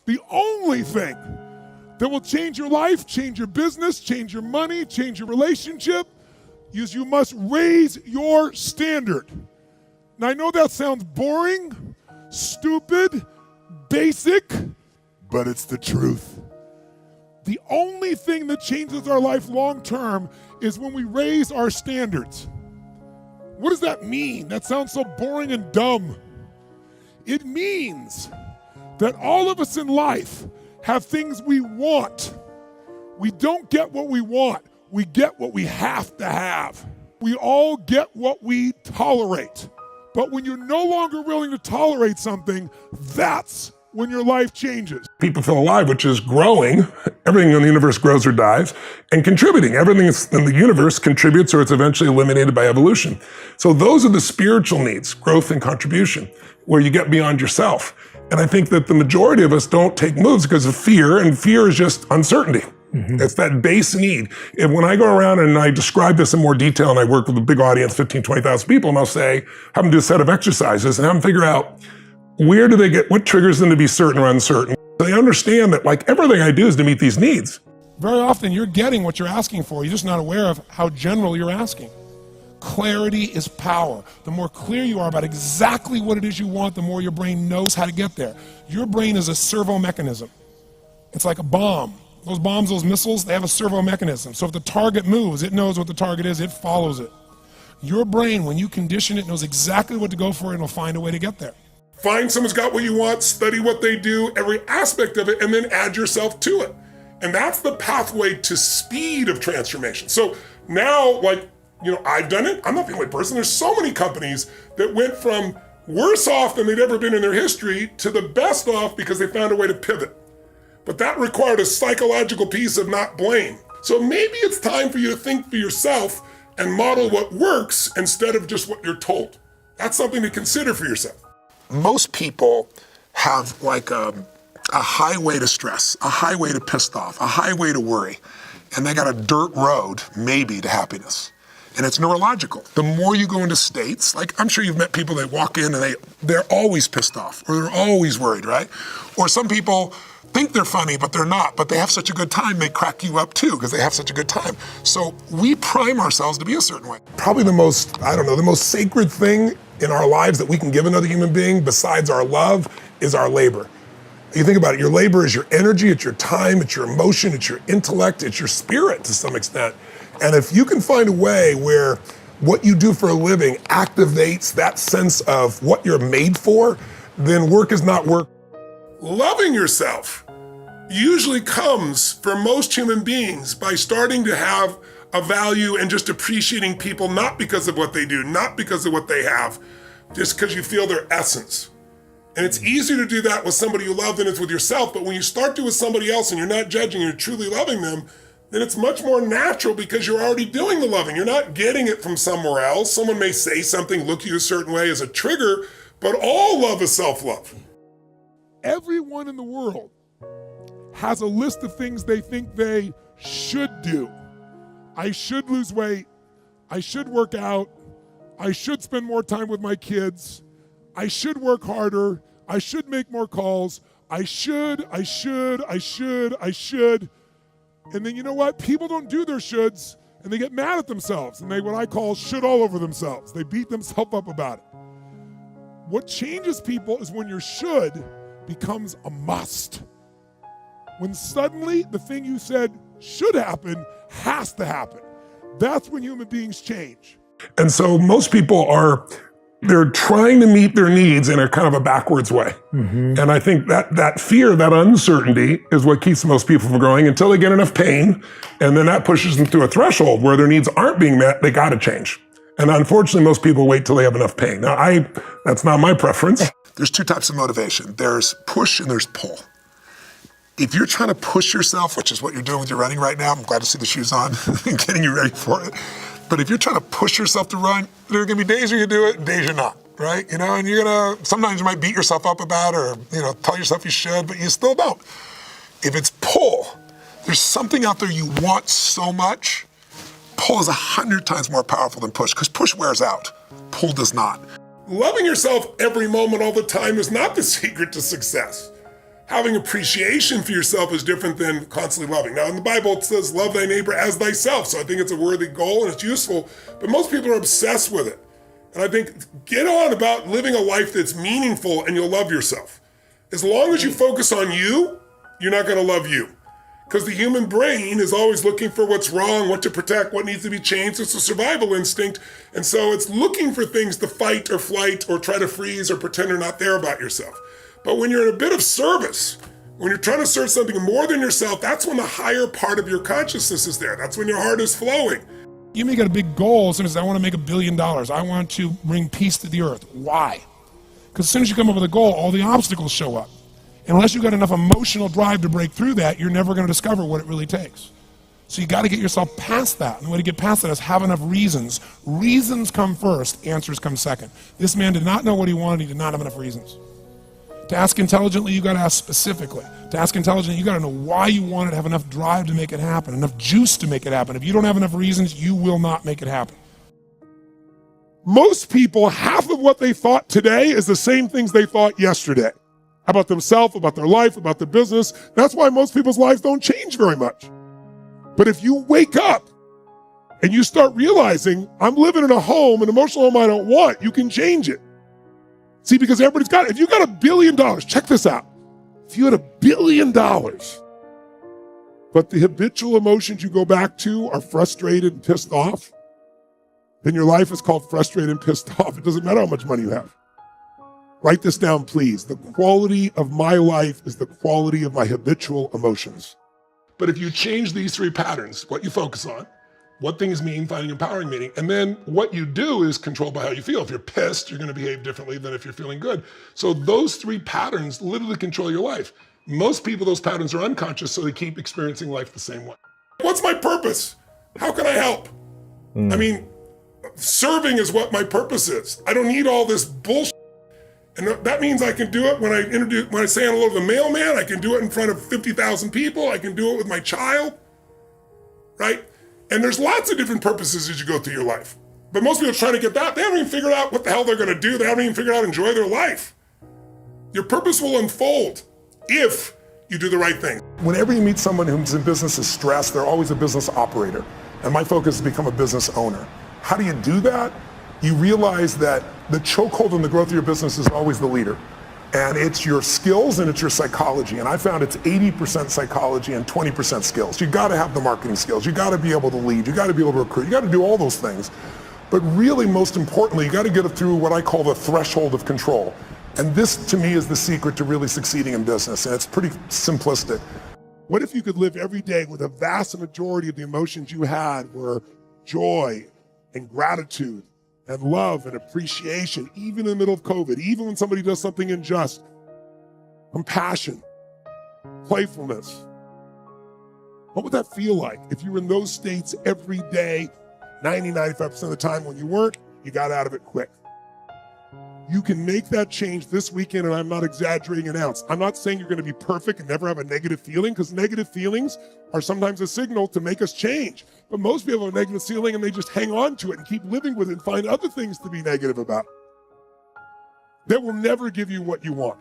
The only thing that will change your life, change your business, change your money, change your relationship, is you must raise your standard. Now I know that sounds boring, stupid, basic, but it's the truth. The only thing that changes our life long term is when we raise our standards. What does that mean? That sounds so boring and dumb. It means that all of us in life have things we want. We don't get what we want, we get what we have to have. We all get what we tolerate. But when you're no longer willing to tolerate something, that's when your life changes. People feel alive, which is growing. Everything in the universe grows or dies, and contributing. Everything in the universe contributes or it's eventually eliminated by evolution. So those are the spiritual needs, growth and contribution, where you get beyond yourself. And I think that the majority of us don't take moves because of fear, and fear is just uncertainty. It's that base need. And when I go around and I describe this in more detail, and I work with a big audience, 15, 20,000 people, and I'll say, have them do a set of exercises and have them figure out where do they get, what triggers them to be certain or uncertain. They understand that like everything I do is to meet these needs. Very often you're getting what you're asking for, you're just not aware of how general you're asking. Clarity is power. The more clear you are about exactly what it is you want, the more your brain knows how to get there. Your brain is a servo mechanism. It's like a bomb. Those bombs, those missiles, they have a servo mechanism. So if the target moves, it knows what the target is, it follows it. Your brain, when you condition it, knows exactly what to go for and it'll find a way to get there. Find someone's got what you want, study what they do, every aspect of it, and then add yourself to it. And that's the pathway to speed of transformation. So now, like, I've done it. I'm not the only person. There's so many companies that went from worse off than they'd ever been in their history to the best off because they found a way to pivot. But that required a psychological piece of not blame. So maybe it's time for you to think for yourself and model what works instead of just what you're told. That's something to consider for yourself. Most people have like a highway to stress, a highway to pissed off, a highway to worry, and they got a dirt road maybe to happiness. And it's neurological. The more you go into states, like I'm sure you've met people that walk in and they're always pissed off or they're always worried, right? Or some people think they're funny, but they're not, but they have such a good time, they crack you up too, because they have such a good time. So we prime ourselves to be a certain way. Probably the most sacred thing in our lives that we can give another human being besides our love is our labor. You think about it, your labor is your energy, it's your time, it's your emotion, it's your intellect, it's your spirit to some extent. And if you can find a way where what you do for a living activates that sense of what you're made for, then work is not work. Loving yourself usually comes for most human beings by starting to have a value and just appreciating people, not because of what they do, not because of what they have, just because you feel their essence. And it's easier to do that with somebody you love than it's with yourself, but when you start to with somebody else and you're not judging, you're truly loving them, then it's much more natural because you're already doing the loving. You're not getting it from somewhere else. Someone may say something, look at you a certain way as a trigger, but all love is self-love. Everyone in the world has a list of things they think they should do. I should lose weight. I should work out. I should spend more time with my kids. I should work harder. I should make more calls. I should. And then you know what? People don't do their shoulds and they get mad at themselves and they what I call should all over themselves. They beat themselves up about it. What changes people is when your should becomes a must. When suddenly the thing you said should happen has to happen. That's when human beings change. And so most people they're trying to meet their needs in a kind of a backwards way. And I think that fear, that uncertainty is what keeps most people from growing until they get enough pain. And then that pushes them to a threshold where their needs aren't being met, they gotta change. And unfortunately, most people wait till they have enough pain. Now, that's not my preference. There's two types of motivation. There's push and there's pull. If you're trying to push yourself, which is what you're doing with your running right now, I'm glad to see the shoes on and getting you ready for it. But if you're trying to push yourself to run, there are gonna be days where you do it and days you're not, right? And sometimes you might beat yourself up about it or tell yourself you should, but you still don't. If it's pull, there's something out there you want so much, pull is 100 times more powerful than push, because push wears out, pull does not. Loving yourself every moment, all the time is not the secret to success. Having appreciation for yourself is different than constantly loving. Now in the Bible it says love thy neighbor as thyself, so I think it's a worthy goal and it's useful, but most people are obsessed with it. And I think get on about living a life that's meaningful and you'll love yourself. As long as you focus on you, you're not gonna love you. Because the human brain is always looking for what's wrong, what to protect, what needs to be changed. It's a survival instinct. And so it's looking for things to fight or flight or try to freeze or pretend you're not there about yourself. But when you're in a bit of service, when you're trying to serve something more than yourself, that's when the higher part of your consciousness is there. That's when your heart is flowing. You may get a big goal as soon as I want to make $1 billion. I want to bring peace to the earth. Why? Because as soon as you come up with a goal, all the obstacles show up. Unless you've got enough emotional drive to break through that, you're never going to discover what it really takes. So you got to get yourself past that. And the way to get past that is have enough reasons. Reasons come first, answers come second. This man did not know what he wanted, he did not have enough reasons. To ask intelligently, you got to ask specifically. To ask intelligently, you got to know why you want it, have enough drive to make it happen, enough juice to make it happen. If you don't have enough reasons, you will not make it happen. Most people, half of what they thought today is the same things they thought yesterday. About themselves, about their life, about their business. That's why most people's lives don't change very much. But if you wake up and you start realizing, I'm living in a home, an emotional home I don't want, you can change it. See, because everybody's got it. If you got $1 billion, check this out. If you had $1 billion, but the habitual emotions you go back to are frustrated and pissed off, then your life is called frustrated and pissed off. It doesn't matter how much money you have. Write this down, please. The quality of my life is the quality of my habitual emotions. But if you change these 3 patterns, what you focus on, what things mean, finding empowering meaning, and then what you do is controlled by how you feel. If you're pissed, you're going to behave differently than if you're feeling good. So those 3 patterns literally control your life. Most people, those patterns are unconscious, so they keep experiencing life the same way. What's my purpose? How can I help? I mean, serving is what my purpose is. I don't need all this bullshit. And that means I can do it when I say hello to the mailman. I can do it in front of 50,000 people. I can do it with my child, right? And there's lots of different purposes as you go through your life. But most people are trying to get that. They haven't even figured out what the hell they're going to do. They haven't even figured out to enjoy their life. Your purpose will unfold if you do the right thing. Whenever you meet someone who's in business is stressed, they're always a business operator. And my focus is to become a business owner. How do you do that? You realize that the chokehold in the growth of your business is always the leader. And it's your skills and it's your psychology. And I found it's 80% psychology and 20% skills. You gotta have the marketing skills. You gotta be able to lead. You gotta be able to recruit. You gotta do all those things. But really, most importantly, you gotta get it through what I call the threshold of control. And this, to me, is the secret to really succeeding in business. And it's pretty simplistic. What if you could live every day with a vast majority of the emotions you had were joy and gratitude and love and appreciation, even in the middle of COVID, even when somebody does something unjust, compassion, playfulness. What would that feel like if you were in those states every day, 95% of the time? When you weren't, you got out of it quick. You can make that change this weekend, and I'm not exaggerating an ounce. I'm not saying you're going to be perfect and never have a negative feeling, because negative feelings are sometimes a signal to make us change. But most people have a negative feeling and they just hang on to it and keep living with it and find other things to be negative about. That will never give you what you want.